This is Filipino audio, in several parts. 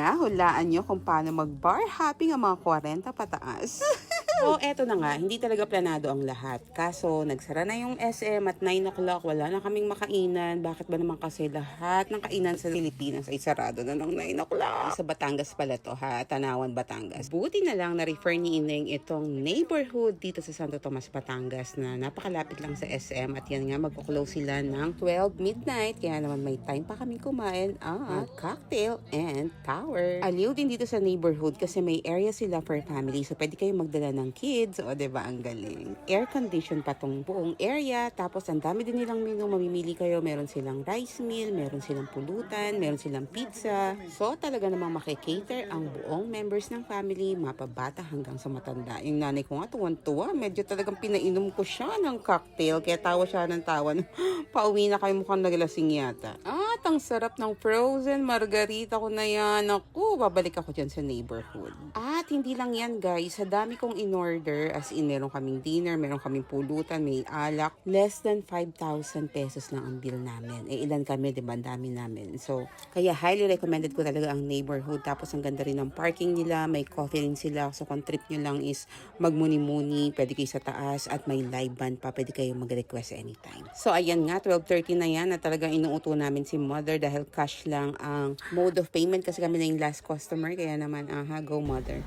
na, hulaan nyo kung paano mag-bar hopping ang mga 40 pataas. So, eto na nga, hindi talaga planado ang lahat. Kaso, nagsara na yung SM at 9 o'clock, wala na kaming makainan. Bakit ba naman kasi lahat ng kainan sa Pilipinas ay sarado na ng 9 o'clock? Sa Batangas pala to ha, Tanawan, Batangas. Buti na lang na-refer ni Ineng itong neighborhood dito sa Santo Tomas, Batangas na napakalapit lang sa SM at yan nga, magpo-close sila ng 12 midnight. Kaya naman may time pa kami kumain ang cocktail and tower. Aliw din dito sa neighborhood kasi may area sila for family. So, pwede kayong magdala ng kids. O, diba? Ang galing. Air condition pa tong buong area. Tapos, ang dami din nilang menu. Mamimili kayo. Meron silang rice meal, meron silang pulutan, meron silang pizza. So, talaga namang makikater ang buong members ng family, mapabata hanggang sa matanda. Yung nanay ko nga, tuwan-tuwa. Medyo talagang pinainom ko siya ng cocktail. Kaya tawa siya ng tawa. Pauwi na kayo, mukhang naglasing yata. At ang sarap ng frozen margarita ko na yan. Ako, babalik ako dyan sa neighborhood. At hindi lang yan guys, sa dami kong in-order, as in meron kaming dinner, meron kaming pulutan, may alak, less than 5,000 pesos lang ang bill namin. Eh ilan kami, diba? Ang dami namin. So, kaya highly recommended ko talaga ang neighborhood. Tapos ang ganda rin ng parking nila, may coffee rin sila. So kung trip nyo lang is magmuni-muni, pwede kayo sa taas at may live band pa, pwede kayo mag-request anytime. So ayan nga, 12:30 na yan na talagang inuuto namin si mother dahil cash lang ang mode of payment kasi kami na yung last customer. Kaya naman, go mother.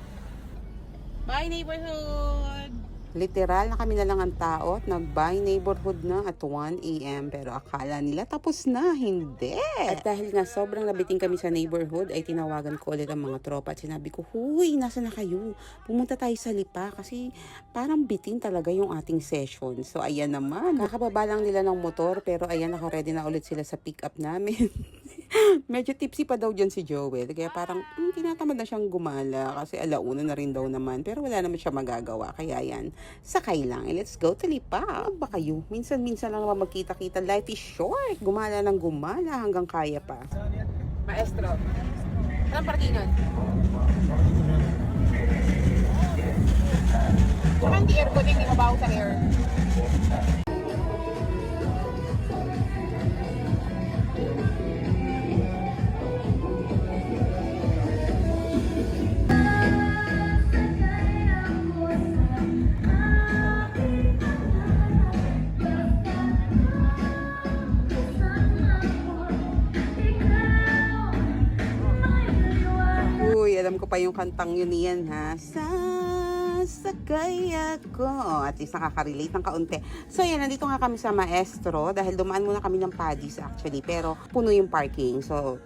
Bye neighborhood! Literal na kami na lang ang tao at nag-bye neighborhood na at 1 a.m. Pero akala nila tapos na, hindi. At dahil nga sobrang nabiting kami sa neighborhood ay tinawagan ko ulit ang mga tropa at sinabi ko, huy, nasa na kayo? Pumunta tayo sa Lipa kasi parang bitin talaga yung ating session. So ayan naman, kakababa lang nila ng motor pero ayan, naka-ready na ulit sila sa pick-up namin. Medyo tipsy pa daw dyan si Joel. Kaya parang tinatamad na siyang gumala kasi alauna na rin daw naman. Pero wala naman siya magagawa. Kaya yan, sakay lang. Let's go to Lipa. Ba kayo? Minsan-minsan lang naman magkita-kita. Life is short. Gumala ng gumala hanggang kaya pa. Maestro. Anong parkingan? Saka hindi aircon, hindi mabaho sa air. Alam ko pa yung kantang yun yan ha. Sasakay ako. At least nakaka-relate ng kaunti. So yan, nandito nga kami sa Maestro dahil dumaan muna kami ng Paddy's actually. Pero puno yung parking. So,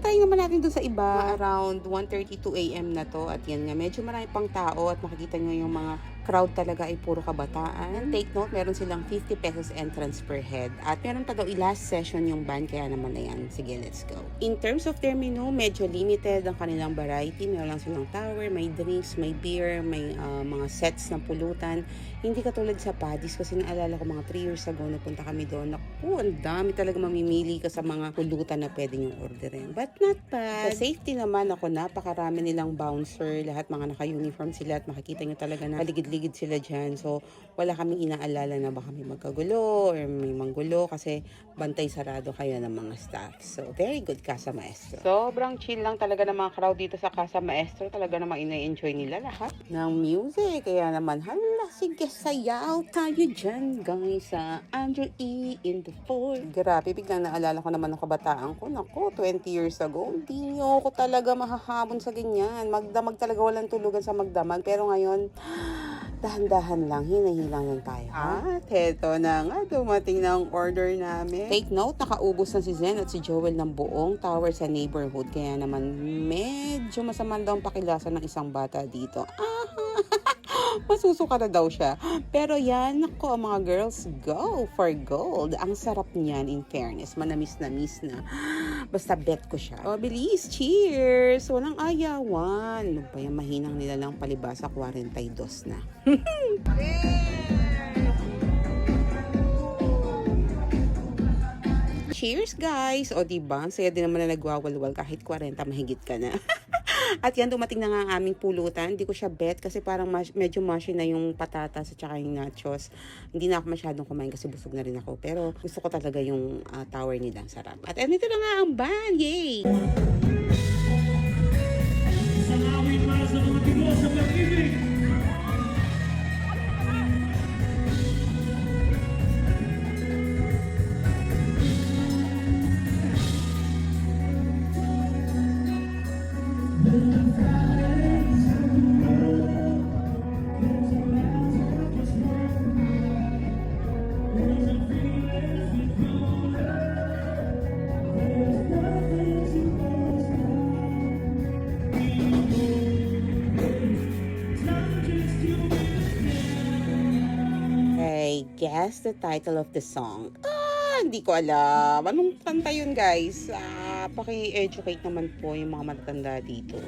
try naman natin dun sa iba. Around 1:32 a.m. na to. At yan nga, medyo marami pang tao at makikita nyo yung mga crowd talaga ay puro kabataan. Take note, meron silang 50 pesos entrance per head. At meron pa daw last session yung band, kaya naman na yan. Sige, let's go. In terms of their menu, medyo limited ang kanilang variety. Meron lang silang tower, may drinks, may beer, may mga sets ng pulutan. Hindi katulad sa Paddy's kasi naalala ko mga 3 years ago napunta kami doon. Naku, ang dami talaga mamimili ka sa mga pulutan na pwede niyong orderin. But not bad. Sa safety naman ako, napakarami nilang bouncer. Lahat mga naka-uniform sila at makikita niyo talaga na paligid-ligid sila dyan. So, wala kaming inaalala na baka may magkagulo or may manggulo kasi bantay sarado kayo ng mga staff. So, very good Casa Maestro. Sobrang chill lang talaga ng mga crowd dito sa Casa Maestro. Talaga namang ina-enjoy nila lahat ng music. Kaya naman, hala, sige, sayaw tayo dyan, guys, sa Andrew E. in the Fort. Grabe, biglang naalala ko naman ng kabataan ko. Naku, 20 years ago, hindi nyo ako talaga mahahabon sa ganyan. Magdamag talaga, walang tulugan sa magdamag. Pero ngayon, dahan-dahan lang, hinahilang lang tayo. At heto na nga, dumating na ang order namin. Take note, nakaubos na si Zen at si Joel ng buong tower sa neighborhood. Kaya naman, medyo masama daw ang pakilasan ng isang bata dito. Masusuka na daw siya. Pero yan, ako, mga girls, go for gold. Ang sarap niyan, in fairness. Manamis-namis na. Basta bet ko siya. O, bilis, cheers! Walang ayawan. Ano ba yung mahinang nila lang palibasa, 42 na. Cheers, guys! O, diba? Ang saya din naman na nagwawalwal kahit 40 mahigit ka na. At yan, dumating na nga ang aming pulutan. Hindi ko siya bet kasi parang medyo mushy na yung patatas at saka yung nachos. Hindi na ako masyadong kumain kasi busog na rin ako. Pero gusto ko talaga yung tower nila. Sarap. At ito na nga ang band. Yay! Guess the title of the song. Hindi ko alam. Anong kanta yun, guys? Paki-educate naman po yung mga matatanda dito.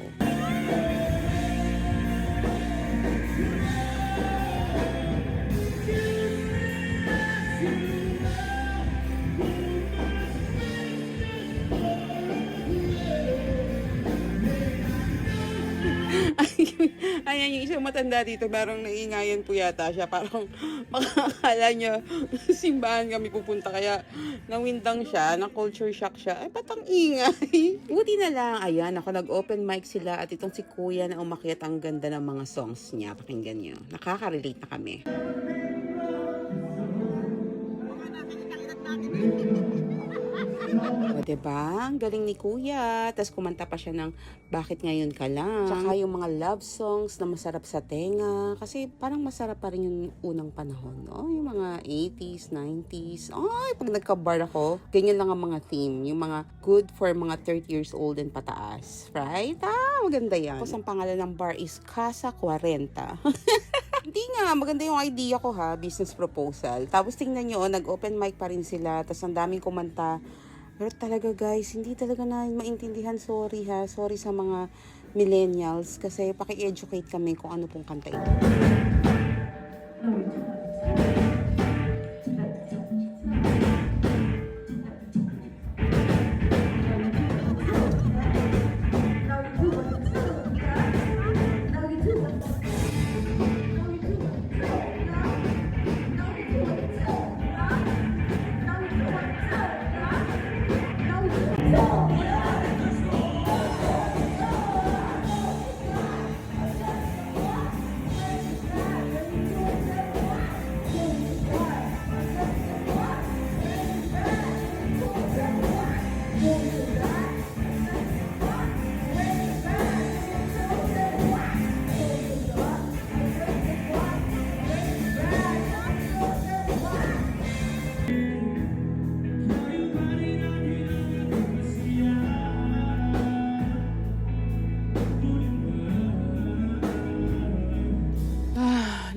Ayan, yung isang matanda dito, parang naingayan po yata siya. Parang makakala niya, simbahan kami pupunta. Kaya nawindang siya, na-culture shock siya. Ay, patang ingay. Buti na lang, ayan, ako nag-open mic sila. At itong si Kuya na umakyat, ang ganda ng mga songs niya. Pakinggan niyo. Nakaka-relate na kami. O, diba? Ang galing ni Kuya. Tapos kumanta pa siya ng Bakit Ngayon Ka Lang. Tsaka yung mga love songs na masarap sa tenga. Kasi parang masarap pa rin yung unang panahon. No? Yung mga 80s, 90s. Ay, pag nagka-bar ako, ganyan lang ang mga theme. Yung mga good for mga 30 years old and pataas. Right? Maganda yan. Tapos ang pangalan ng bar is Casa 40. Hindi nga, maganda yung idea ko ha, business proposal. Tapos tingnan nyo, nag-open mic pa rin sila. Tapos ang daming kumanta. Pero talaga guys, hindi talaga na maintindihan. Sorry ha, sorry sa mga millennials. Kasi paki-educate kami kung ano pong kanta ito.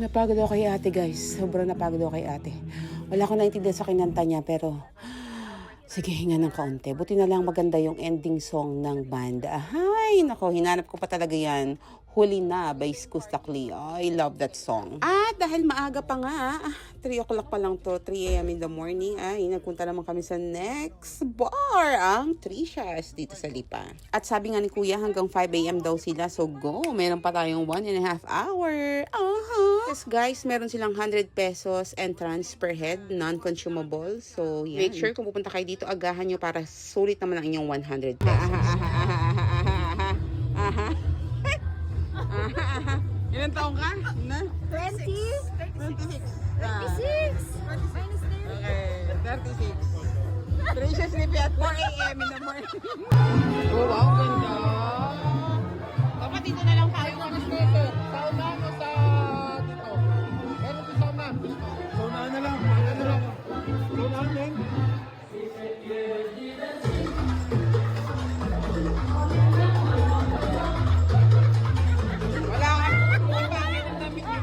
Napagod ako kay ate guys. Sobrang napagod ako kay ate. Wala ko naintindihan sa kinanta niya pero sige, hinga ng kaunti. Buti na lang maganda yung ending song ng band. Ay, nako, hinanap ko pa talaga yan. Huli Na by Skustakli. I love that song. At dahil maaga pa nga, 3 o'clock pa lang to, 3 a.m. in the morning, ay nagpunta naman kami sa next bar, ang Tricias dito sa Lipa. At sabi nga ni Kuya, hanggang 5 a.m. daw sila. So go, meron pa tayong 1.5 hour. Yes guys, meron silang 100 pesos entrance per head, non-consumable. So yan. Make sure kung pupunta kayo dito, agahan nyo para sulit naman ang inyong 100 pesos. Ilan taong ka? Na? 20? 26. 36? Minus 30? Okay, 36. Tricias Lipi at 4 a.m. in the morning. Oh, wow, ganda. Dapat dito na lang tayo. Sauna mo sa dito. Meron sa sauna. Saunahan na lang. Ano lang. Saunahan din. Wala ka. Ang pangit ang damit niyo.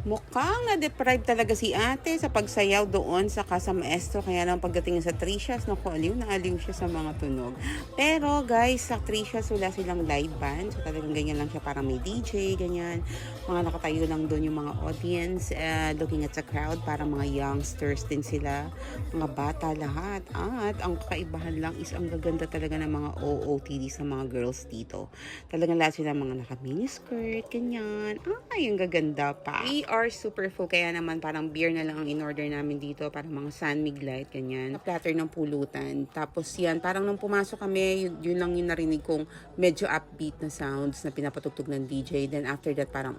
Mukhang na-deprive talaga si ate sa pagsayaw doon sa Casa Maestro. Kaya lang pagdating sa Tricias, naku, aliw na aliw siya sa mga tunog. Pero guys, sa Tricias wala silang live band. So talagang ganyan lang siya, parang may DJ, ganyan. Mga nakatayo lang doon yung mga audience, looking at the crowd, parang mga youngsters din sila, mga bata lahat. At ang kakaibahan lang is ang gaganda talaga ng mga OOTD sa mga girls dito. Talagang lahat sila mga naka-miniskirt, ganyan. Ay, ang gaganda pa. We are super full, kaya naman parang beer na lang ang in-order namin dito, parang mga San Mig Light, ganyan. Platter ng pulutan. Tapos yan, parang nung pumasok kami, yun lang yung narinig kong medyo upbeat na sounds na pinapatugtog ng DJ. Then after that, parang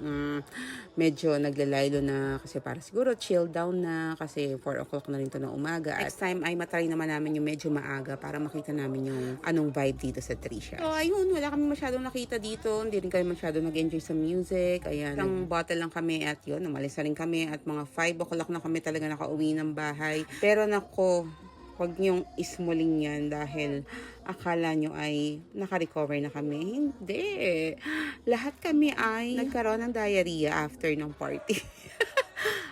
medyo naglalaylo na kasi para siguro chill down na kasi 4 o'clock na rin to na umaga. Next time ay matry naman namin yung medyo maaga para makita namin yung anong vibe dito sa Tricias. So ayun, wala kami masyadong nakita dito. Hindi rin kami masyadong nag-enjoy sa music. Ayan, isang bottle lang kami at yun, umalis na rin kami at mga 5 o'clock na kami talaga nakauwi ng bahay. Pero nako, huwag niyong ismuling yan dahil akala nyo ay naka-recover na kami. Hindi. Lahat kami ay nagkaroon ng diarrhea after ng party.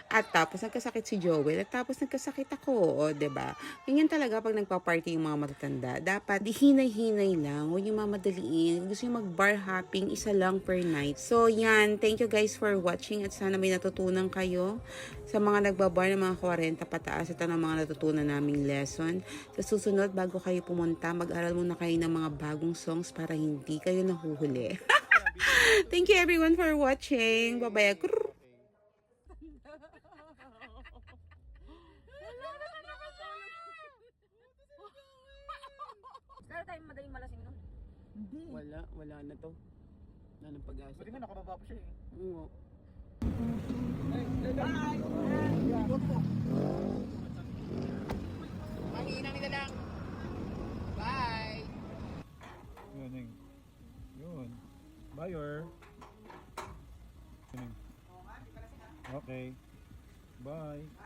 At tapos nagkasakit si Joel at tapos nagkasakit ako, o 'di ba? Ganyan talaga pag nagpa-party yung mga matatanda. Dapat di hinay-hinay lang, huwag yung mamadaliin. Gusto yung mag-bar hopping, isa lang per night. So yan, thank you guys for watching at sana may natutunan kayo sa mga nagbabar ng mga 40 pataas at ang mga natutunan naming lesson. Sa susunod, bago kayo pumunta, mag-aral muna kayo ng mga bagong songs para hindi kayo nahuhuli. Thank you everyone for watching. Bye-bye. Kaya tayo madaling malasing nun. Wala na to. Wala nang pag-asa. Pwede nga nakababa pa siya eh. Oo. Mahina nila lang. Bye! Yun. Yun. Bye, Okay. Bye.